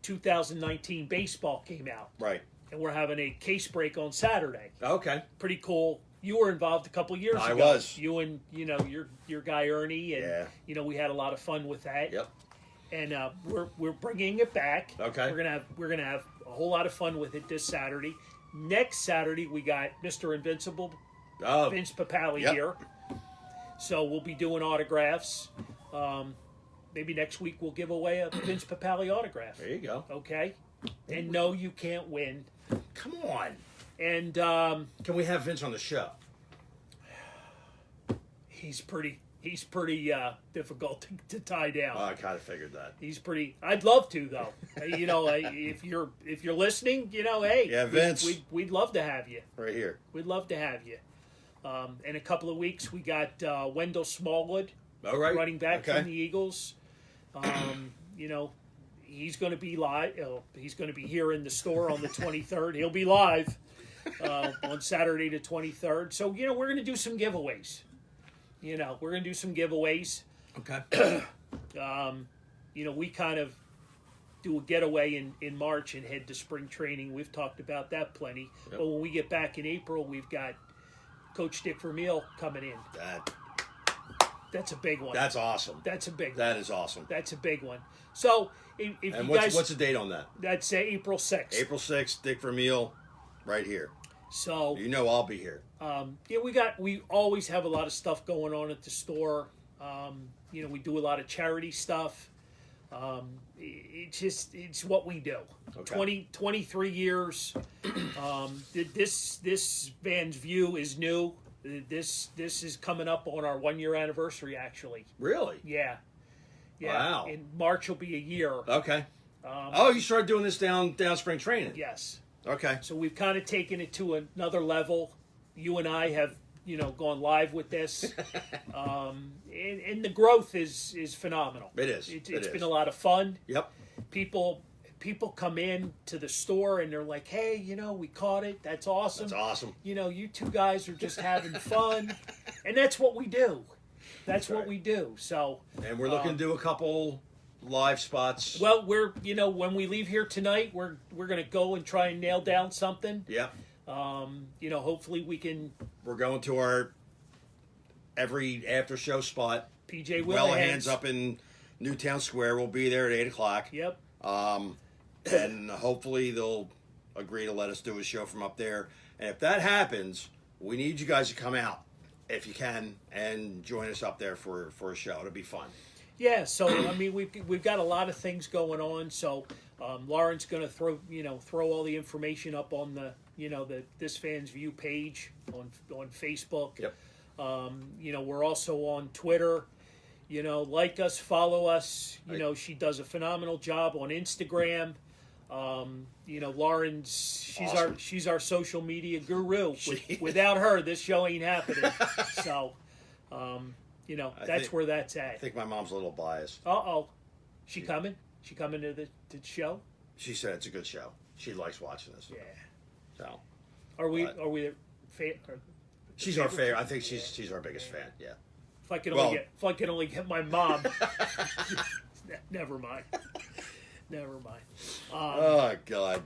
2019 baseball came out, Right. and we're having a case break on Saturday. Okay. Pretty cool. You were involved a couple years ago. I was. You and your guy Ernie, and we had a lot of fun with that. Yep. And we're bringing it back. Okay. We're gonna have a whole lot of fun with it this Saturday. Next Saturday we got Mr. Invincible, Oh. Vince Papale Yep. here. So we'll be doing autographs. Maybe next week we'll give away a Vince Papale autograph. There you go. Okay. And no, you can't win. Come on. And Can we have Vince on the show? he's pretty difficult to tie down. Oh, I kind of figured that. He's pretty. I'd love to though. If you're listening, hey, Yeah, Vince. we'd love to have you. Right here. We'd love to have you. In a couple of weeks, we got Wendell Smallwood, All right. running back Okay. from the Eagles. He's going to be live. He's going to be here in the store on the 23rd. He'll be live on Saturday the 23rd. So we're going to do some giveaways. We're going to do some giveaways. Okay. We kind of do a getaway in March and head to spring training. We've talked about that plenty. Yep. But when we get back in April, we've got Coach Dick Vermeil coming in. That's a big one. That's awesome. That's a big one. That is awesome. That's a big one. So if And you guys, what's the date on that? that's April 6th. April 6th, Dick Vermeil, right here. So I'll be here. we always have a lot of stuff going on at the store. We do a lot of charity stuff. It's what we do. Okay. 23 years. This Van's View is new. This is coming up on our 1 year anniversary, actually. Really? Yeah. Wow. In March will be a year. Okay. You started doing this down spring training. Yes. Okay. So we've kind of taken it to another level. You and I have, gone live with this, and the growth is phenomenal. It is. It's been a lot of fun. Yep. People come in to the store and they're like, "Hey, we caught it. That's awesome. That's awesome. You two guys are just having fun," and that's what we do. That's what right. we do. So. And we're looking to do a couple live spots. Well, we're when we leave here tonight, we're gonna go and try and nail down something. Yep. Hopefully we can. We're going to our every after show spot. PJ Hands up in Newtown Square. We'll be there at 8:00. Yep. And hopefully they'll agree to let us do a show from up there. And if that happens, we need you guys to come out if you can and join us up there for a show. It'll be fun. Yeah. So we've got a lot of things going on. So Lauren's going to throw all the information up on the This Fan's View page on Facebook. Yep. We're also on Twitter. Like us, follow us. She does a phenomenal job on Instagram. Lauren's Awesome. she's our social media guru. Without her, this show ain't happening. So, that's where that's I at. think my mom's a little biased. She coming? She coming to the show? She said it's a good show. She likes watching this. Yeah. So Are we? But- Are we? she's our favorite. I think she's our biggest fan. Yeah. If I could only get my mom. Never mind. Never mind. Oh God.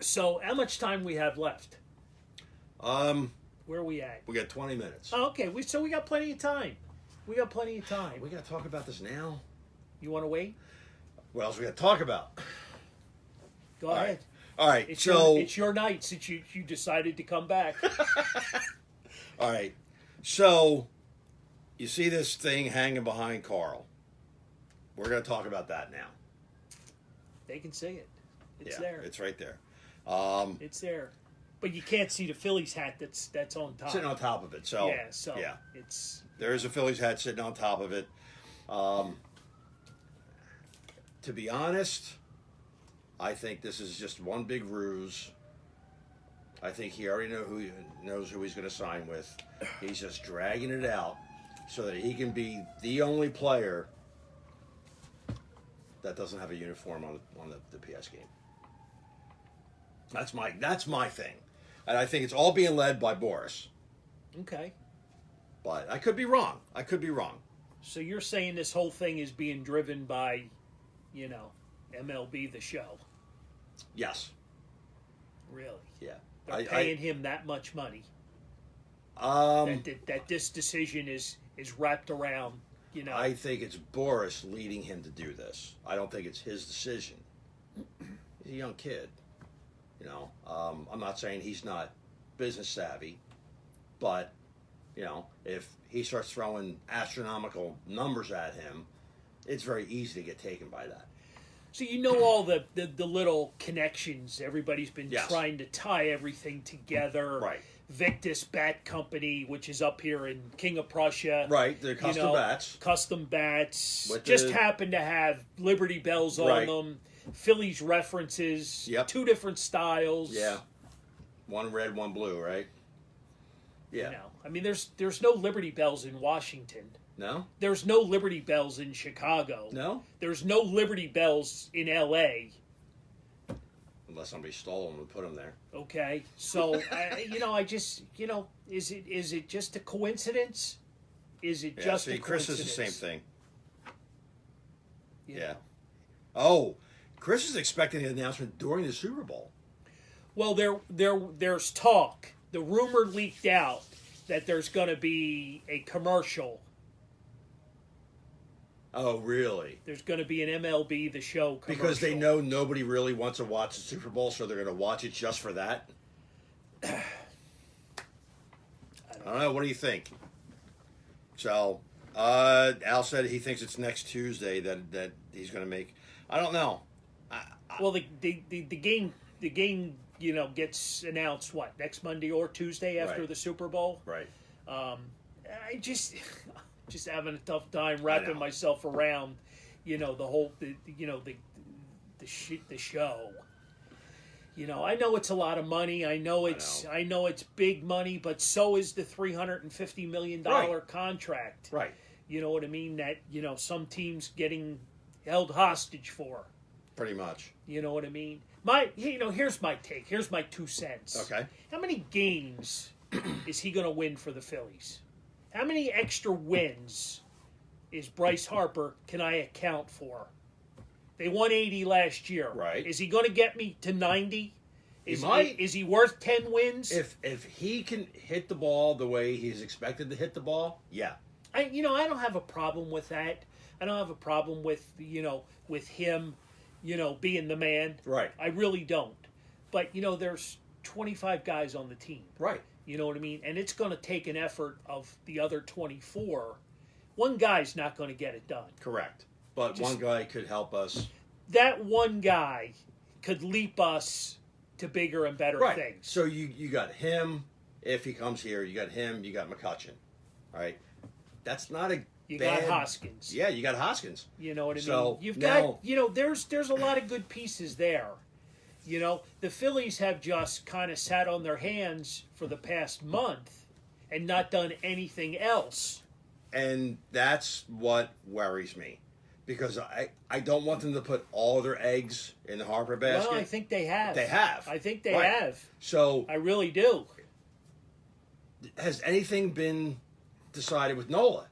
So, how much time we have left? Um, Where are we at? we got 20 minutes. Oh, okay, so we got plenty of time. We got plenty of time. We got to talk about this now. You want to wait? What else we got to talk about? Go All ahead. right. All right. It's So, your, it's your night since you decided to come back. all right. So, you see this thing hanging behind Carl. We're going to talk about that now. They can see it. It's Yeah, there. It's right there. It's there. But you can't see the Phillies hat that's on top. Sitting on top of it. So, yeah, so yeah. it's There is a Phillies hat sitting on top of it. To be honest, I think this is just one big ruse. I think he already knows who he's going to sign with. He's just dragging it out so that he can be the only player that doesn't have a uniform on the PS game. That's my thing, and I think it's all being led by Boris. okay. But I could be wrong. So you're saying this whole thing is being driven by, MLB the Show? Yes. Really? Yeah. They're paying him that much money. Um, That this decision is wrapped around, I think it's Boris leading him to do this. I don't think it's his decision. He's a young kid. I'm not saying he's not business savvy, but if he starts throwing astronomical numbers at him, it's very easy to get taken by that. So all the little connections. Everybody's been Yes. trying to tie everything together. Right. Victus Bat Company, which is up here in King of Prussia. Right, the custom bats. Custom bats. With Just the- happen to have Liberty Bells on Right. them. Phillies references. Yep. 2 different styles. Yeah. One red, one blue, right? Yeah. I mean, there's no Liberty Bells in Washington. No? There's no Liberty Bells in Chicago. No? There's no Liberty Bells in L.A. Unless somebody stole them and put them there. Okay, so I just is it just a coincidence? Is it Yeah, just see, a Chris coincidence? is the same thing. You Yeah. know? Oh, Chris is expecting an announcement during the Super Bowl. Well, there's talk. The rumor leaked out that there's going to be a commercial. Oh, really? There's going to be an MLB The Show commercial. Because they know nobody really wants to watch the Super Bowl, so they're going to watch it just for that? I don't know. What do you think? So, Al said he thinks it's next Tuesday that he's going to make. I don't know. Well, the game gets announced next Monday or Tuesday after Right. the Super Bowl. Right. I just having a tough time wrapping myself around, the whole the show. I know it's a lot of money. I know it's big money, but so is the $350 million Right. contract. Right. You know what I mean? That some teams getting held hostage for. Pretty much. You know what I mean? Here's my take. Here's my 2 cents. Okay. How many games is he going to win for the Phillies? How many extra wins is Bryce Harper can I account for? They won 80 last year. Right. Is he going to get me to 90? Might. Is he worth 10 wins? If he can hit the ball the way he's expected to hit the ball, yeah. I don't have a problem with that. I don't have a problem with with him, being the man. Right. I really don't. But there's 25 guys on the team. Right. You know what I mean? And it's going to take an effort of the other 24. One guy's not going to get it done. Correct. But Just- one guy could help us. That one guy could leap us to bigger and better Right. things. So you got him. If he comes here, you got him. You got McCutcheon. All right. That's not a You bad... got Hoskins. Yeah, you got Hoskins. You know what I mean? So, You've now- got, there's a lot of good pieces there. The Phillies have just kind of sat on their hands for the past month and not done anything else. And that's what worries me. Because I don't want them to put all their eggs in the Harper basket. Well, I think they have. They have. I think they Right. have. So I really do. has anything been decided with Nola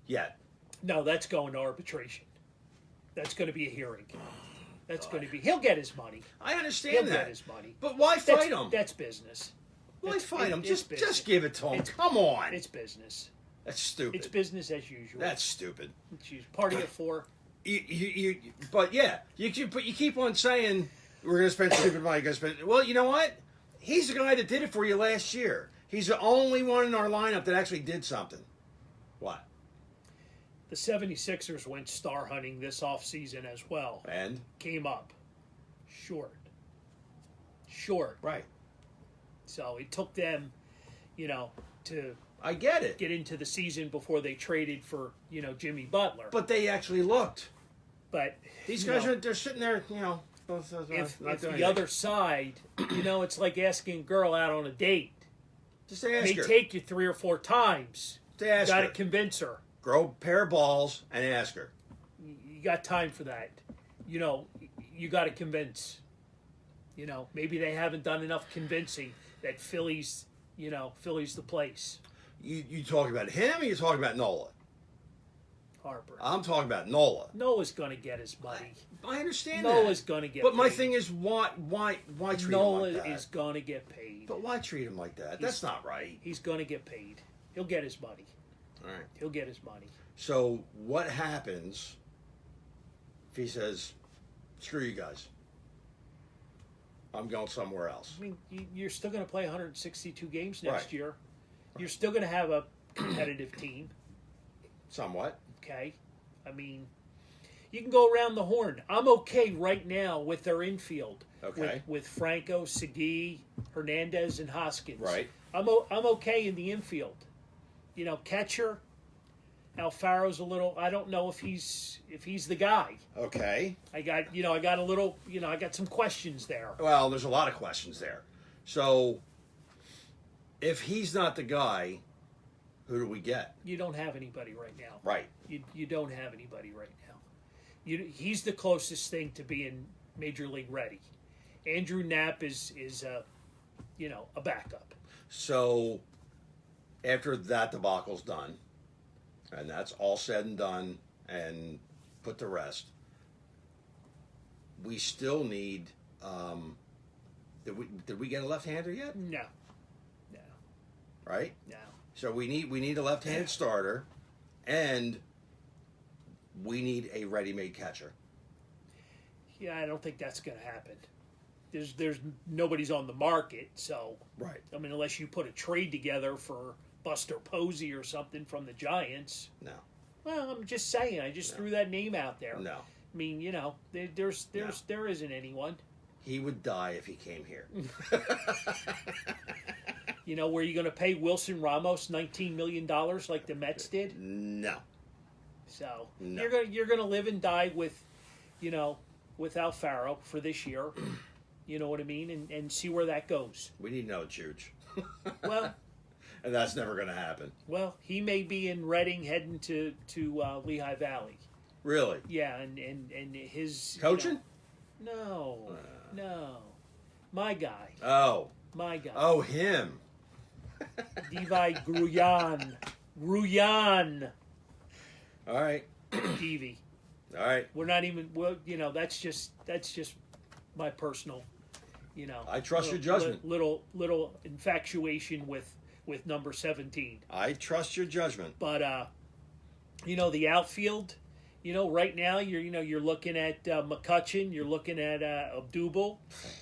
yet? No, that's going to arbitration. That's going to be a hearing. That's going to be. He'll get his money. I He'll understand get that. his money. But why That's, fight him? That's business. Why It's- fight him? it's Just business. give it to him. It's- Come on. It's business. That's stupid. It's business as usual. That's stupid. She's party at 4. But yeah, but you keep on saying we're going to spend stupid money. Going to spend. Well, you know what? He's the guy that did it for you last year. He's the only one in our lineup that actually did something. What? The 76ers went star hunting this offseason as well. And Came up short. right, So it took them, to I get it. get into the season before they traded for, Jimmy Butler. But they actually looked. But These you guys know, are sitting there, if not doing the other side, it's like asking a girl out on a date. just ask May her. take you 3 or 4 times. Just ask Got her. to convince her. Grow a pair of balls and ask her. You got time for that. You got to convince. Maybe they haven't done enough convincing that Philly's the place. You talking about him or you talking about Nola? Harper. I'm talking about Nola. Noah's going to get his money. I understand Noah's that. going to get But my paid. thing is, why treat Noah him like that? is going to get paid. But why treat him like that? That's not right. He's going to get paid. He'll get his money. All right. He'll get his money. So what happens if he says, "Screw you guys. I'm going somewhere else." I mean, you're still going to play 162 games next Right. year. You're still going to have a competitive team. Somewhat. Okay, I mean, you can go around the horn. I'm okay right now with their infield. Okay. With Franco, Segui, Hernandez, and Hoskins. Right. I'm okay in the infield. Catcher. Alfaro's a little. I don't know if he's the guy. Okay. I got a little. I got some questions there. Well, there's a lot of questions there. So if he's not the guy, who do we get? You don't have anybody right now. Right. You don't have anybody right now. He's the closest thing to being major league ready. Andrew Knapp is a backup. So after that debacle's done, and that's all said and done and put to rest, we still need. Did we get a left-hander yet? No, Right. no. So we need a left-handed starter, and we need a ready-made catcher. Yeah, I don't think that's going to happen. There's nobody's on the market, so Right. I mean, unless you put a trade together for Buster Posey or something from the Giants. No. Well, I'm just saying. I just threw that name out there. No. I mean, there isn't anyone. He would die if he came here. Where you going to pay Wilson Ramos $19 million like the Mets did? No. So No. you're gonna live and die with Alfaro for this year. You know what I mean, and see where that goes. We need another Chooch. Well, And that's never going to happen. he may be in Reading heading to Lehigh Valley. Really? Yeah, and his Coaching? No, my guy, Oh. my guy. Oh, him. Levi Gruyan, All right. Devi. All right. We're not even. Well, that's just my personal. I trust your little- judgment. Little infatuation with number 17. I trust your judgment. But the outfield. Right now you're looking at McCutcheon, you're looking at Abdubel,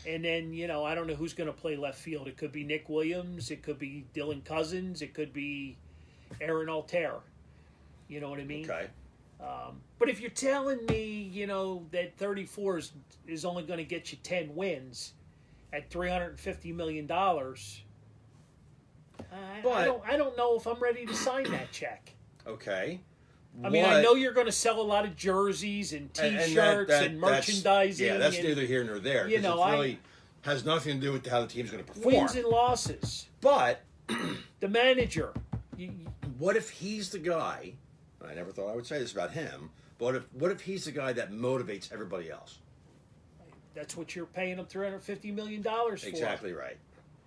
and then I don't know who's going to play left field. It could be Nick Williams, it could be Dylan Cousins, it could be Aaron Altair. You know what I mean? Okay. But if you're telling me, that 34 is only going to get you 10 wins at $350 million, I don't know if I'm ready to sign that check. Okay. I mean, I know you're going to sell a lot of jerseys and T-shirts and merchandising. That's and neither here nor there. you 'cause know, it really has nothing to do with how the team's going to perform. wins and losses. But The manager. what if he's the guy? I never thought I would say this about him. But what if he's the guy that motivates everybody else? That's what you're paying him $350 million for. Exactly right.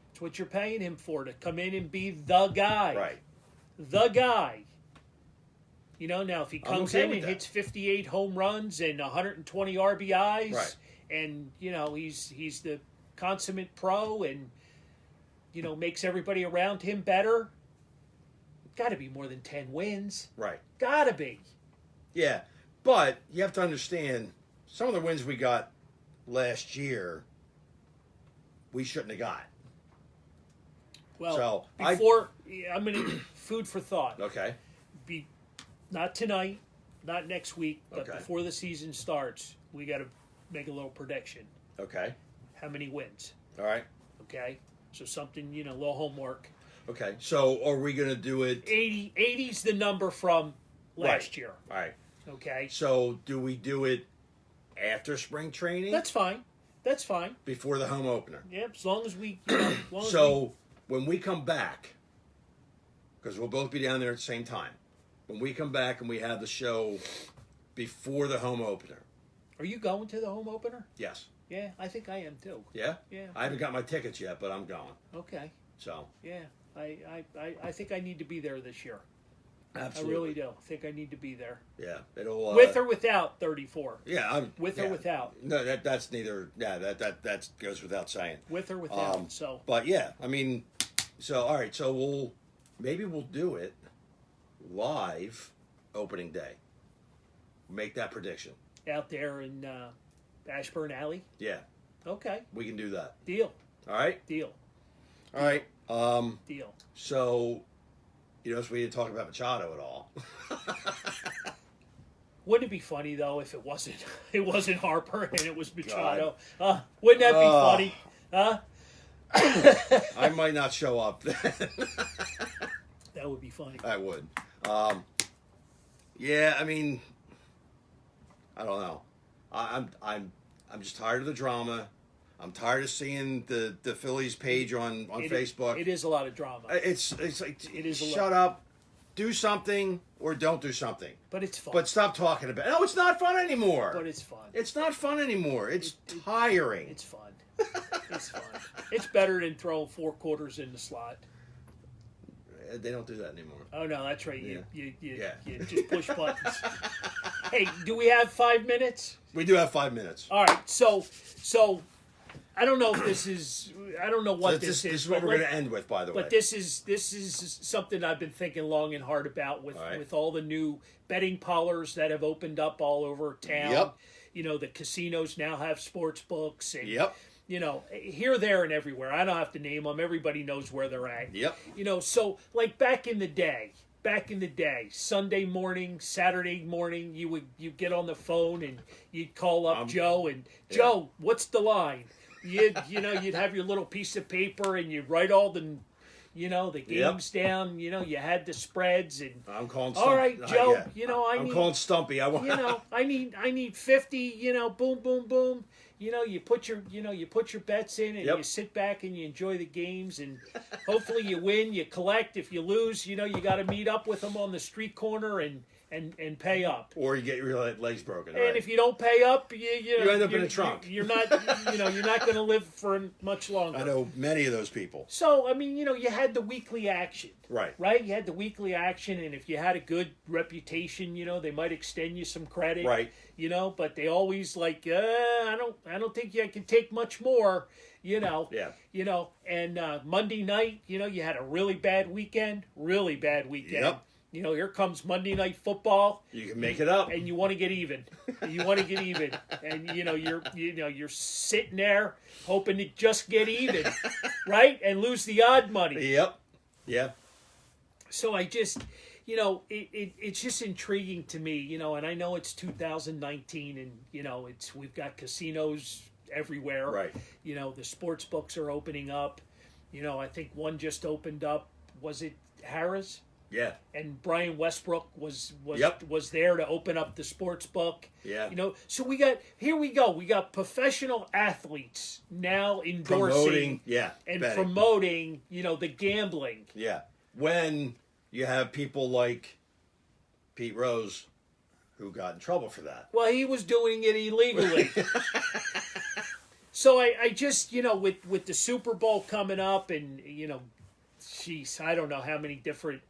That's what you're paying him for, to come in and be the guy. Right. The guy. You know, now if he I'm comes okay in with and that. hits 58 home runs and 120 RBIs, Right. and you know he's the consummate pro, and you know makes everybody around him better. Got to be more than 10 wins. Right. Got to be. Yeah. But you have to understand, some of the wins we got last year, we shouldn't have got. Well, So, I'm going to food for thought. Okay. Be not tonight, not next week, but Okay. before the season starts, we got to make a little prediction. Okay. How many wins? All right. Okay, so something, you know, a little homework. Okay. So are we going to do it? 80's the number from last Right. year. All right. Okay, So do we do it after spring training? that's fine. That's fine. Before the home opener. Yeah, as long as we, you know, as long as So when we come back, because we'll both be down there at the same time, when we come back and we have the show before the home opener. are you going to the home opener? Yes. Yeah, I think I am too. Yeah? Yeah. I haven't got my tickets yet, but I'm going. Okay. So, Yeah, I think I need to be there this year. absolutely. I really do. I think I need to be there. Yeah. It'll. With or without 34. Yeah. I'm, With yeah. or without. No, that's neither. Yeah, that goes without saying. With or without. Um, So, But yeah, I mean, so all right, so we'll do it live opening day. Make that prediction. out there in Ashburn Alley. Yeah, Okay. we can do that. Deal. All right. Deal. All right. Deal. So, you notice we didn't talk about Machado at all. Wouldn't it be funny though if it wasn't Harper and it was Machado? Wouldn't that be funny? Huh? I might not show up then. That would be funny. I would. Yeah, I mean, I don't know. I'm just tired of the drama. I'm tired of seeing the Phillies page on Facebook. It is a lot of drama, It's like It is a shut up, do something or don't do something. but it's fun. But stop talking about it. No, it's not fun anymore. But it's fun. It's not fun anymore. It's tiring. It's fun. It's fun. It's better than throwing 4 quarters in the slot. They don't do that anymore. Oh no, that's right. Yeah. You just push buttons. Hey, do we have 5 minutes? We do have 5 minutes. All right. So I don't know if this is. I don't know what So this this is. is what but we're going to end with, by the way. But this is something I've been thinking long and hard about with All right. with all the new betting parlors that have opened up all over town. Yep. You know, the casinos now have sports books and Yep. you know, here, there, and everywhere. I don't have to name them. Everybody knows where they're at. Yep. You know, so like back in the day, Sunday morning, Saturday morning, you get on the phone and you'd call up Joe and Joe, what's the line? You'd have your little piece of paper and you'd write all the games down. You know, you had the spreads and I'm calling Stumpy. all right, Joe. Yeah. You know, I'm calling Stumpy. I want. I need 50. You know, boom, boom, boom. You know, you put your bets in and Yep. you sit back and you enjoy the games and hopefully you win, you collect. If you lose, you know, you got to meet up with them on the street corner and pay up. Or you get your legs broken. And right? if you don't pay up, you end up in a trunk. You're not you're not going to live for much longer. I know many of those people. So I mean, you had the weekly action. Right. Right? You had the weekly action, and if you had a good reputation, they might extend you some credit. Right. But they always like, I don't think I can take much more. Yeah. And Monday night, you had a really bad weekend. Yep. Here comes Monday Night Football. You can make it up. And you want to get even. And you're sitting there hoping to just get even, right? And lose the odd money. Yep. Yeah. So I just, it's just intriguing to me, and I know it's 2019 and, we've got casinos everywhere. Right. The sports books are opening up. I think one just opened up. Was it Harrah's? Yeah. And Brian Westbrook was Yep. there to open up the sports book. Yeah. So we got professional athletes now endorsing Promoting. Yeah. and betting. promoting, the gambling. Yeah. When you have people like Pete Rose who got in trouble for that. Well, he was doing it illegally. So I just, with the Super Bowl coming up and, geez, I don't know how many different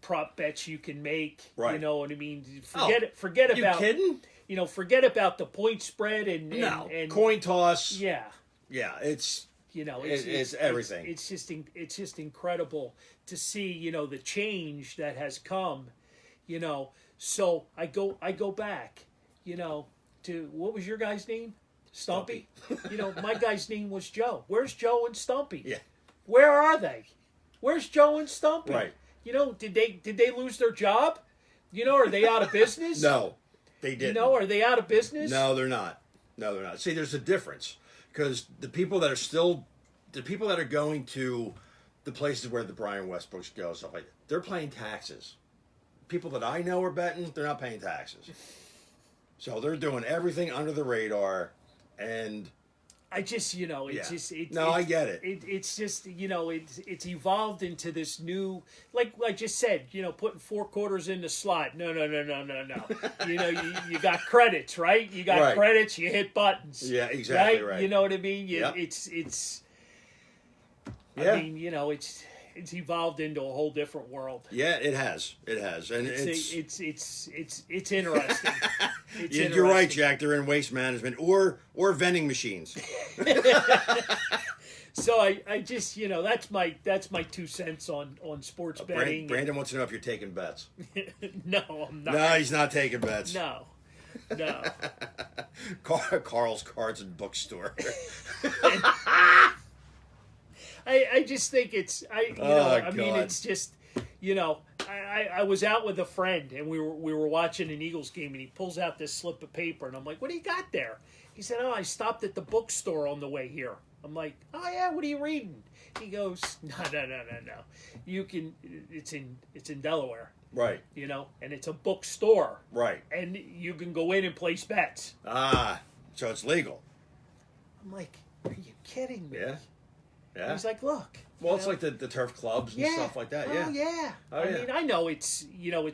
prop bets you can make. Right. You know what I mean? Oh, Forget you about kidding? forget about the point spread and and coin toss. yeah. Yeah, it's It's everything. It's just incredible to see the change that has come. So I go back. To what was your guy's name? Stumpy. My guy's name was Joe. Where's Joe and Stumpy? Yeah. Where are they? Where's Joe and Stumpy? Right. Did they lose their job? Are they out of business? No, they didn't. Are they out of business? No, they're not. No, they're not. See, there's a difference because the people that are going to the places where the Brian Westbrooks go, stuff like that, they're paying taxes. People that I know are betting, they're not paying taxes. So they're doing everything under the radar, and I just, I get it. It's just, it's evolved into this new, like I just said, putting 4 quarters in the slot. No. You got credits, right? You got Right. credits. You hit buttons. Yeah, exactly right. You know what I mean? Yep. I mean, it's evolved into a whole different world. Yeah, it has, and It's interesting. You're right, Jack. They're in waste management or vending machines. So I just that's my 2 cents on sports betting. Brandon wants to know if you're taking bets. No, I'm not. No, he's not taking bets. No. Carl's Cards and Bookstore. I just think it's God. it's just I was out with a friend and we were watching an Eagles game and he pulls out this slip of paper and I'm like, what do you got there? He said, I stopped at the bookstore on the way here. I'm like, oh yeah, what are you reading? He goes, no. You can it's in Delaware. Right. And it's a bookstore. Right. And you can go in and place bets. So it's legal. I'm like, are you kidding me? Yeah. Yeah. He's like, look. Well, it's like the turf clubs and stuff like that. Yeah. Oh, yeah. I mean, I know it's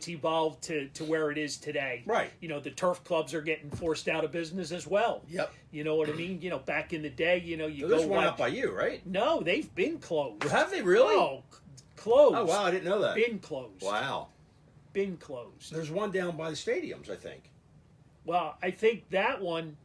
evolved to where it is today. Right. The turf clubs are getting forced out of business as well. Yep. You know what I mean? Back in the day, you There's go one watch. out by you, right? No, they've been closed. Have they really? Oh, closed. Oh, wow, I didn't know that. Been closed. Wow. Been closed. There's one down by the stadiums, I think. Well, I think that one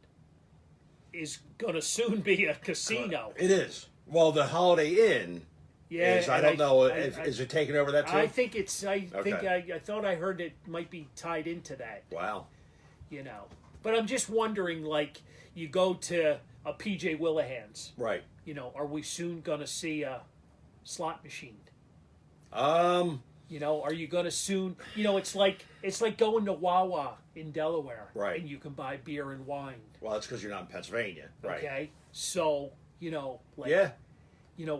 is going to soon be a casino. It is. Well, the Holiday Inn. Yeah, is, I don't know. Is it taking over that too? I think it's. I think Okay. I thought I heard it might be tied into that. Wow. But I'm just wondering, like, you go to a PJ Willahan's. Right. Are we soon gonna see a slot machine? Are Um. you gonna soon? It's like going to Wawa in Delaware, Right. And you can buy beer and wine. Well, that's because you're not in Pennsylvania, right? Okay, so like, Yeah.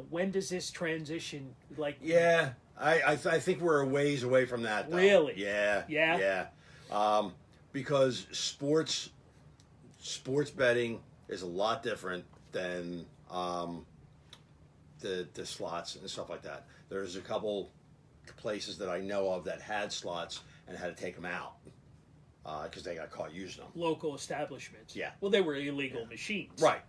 when does this transition? Like, Yeah. I think we're a ways away from that. Though. Really? Yeah. Yeah? Yeah. Because sports betting is a lot different than the slots and stuff like that. There's a couple places that I know of that had slots and had to take them out because they got caught using them. local establishments. Yeah. Well, they were illegal machines. Right.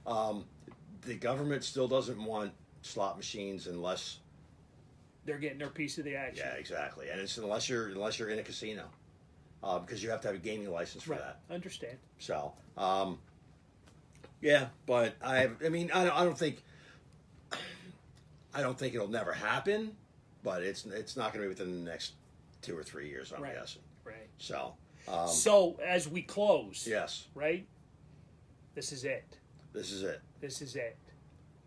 The government still doesn't want slot machines unless. They're getting their piece of the action. Yeah, exactly. And it's unless you're in a casino, because you have to have a gaming license for Right. that. Understand. So, yeah, but I don't think it'll never happen, but it's not going to be within the next 2 or 3 years, I'm Right. guessing. Right. So, So as we close, yes, right? This is it. this is it. This is it.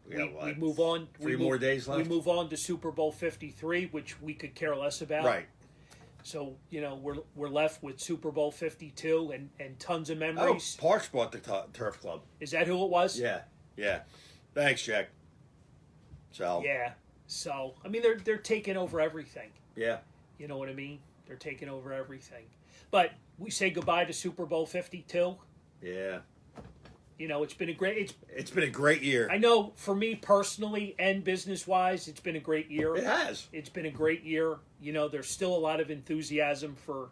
We got what? We move on. Three more days left? We move on to Super Bowl 53, which we could care less about. Right. So we're left with Super Bowl 52 and tons of Oh, memories. Parks bought the turf club. Is that who it was? Yeah. Thanks, Jack. So, Yeah. So I mean they're taking over everything. yeah. You know what I mean? They're taking over everything. But we say goodbye to Super Bowl 52. Yeah. It's been a great. It's been a great year. I know for me personally and business wise, it's been a great year. It has. It's been a great year. There's still a lot of enthusiasm for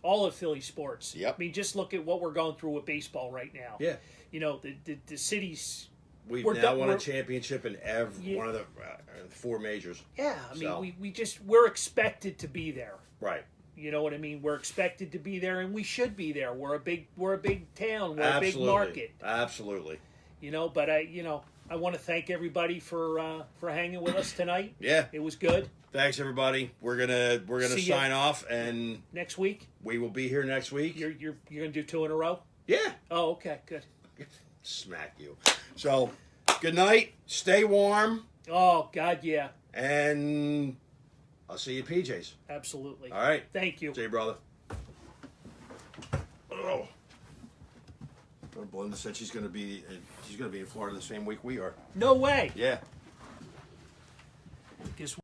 all of Philly sports. Yep. I mean, just look at what we're going through with baseball right now. Yeah. The city's we've we're now done- won a we're- championship in every Yeah. one of the 4 majors. Yeah, I mean, So- we're expected to be there. Right. You know what I mean? We're expected to be there, and we should be there. We're a big town. We're Absolutely. a big market. Absolutely. You know, but I want to thank everybody for hanging with us tonight. Yeah. It was good. Thanks, everybody. We're gonna See ya. sign off, and Next week, we will be here next week. you're gonna do 2 in a row. Yeah. Oh, okay, good. Smack you. So, good night. Stay warm, Oh God, yeah, and I'll see you at PJ's. absolutely. All right. Thank you. See you, brother. Oh. Belinda said she's gonna be in Florida the same week we are. No way. Yeah. Guess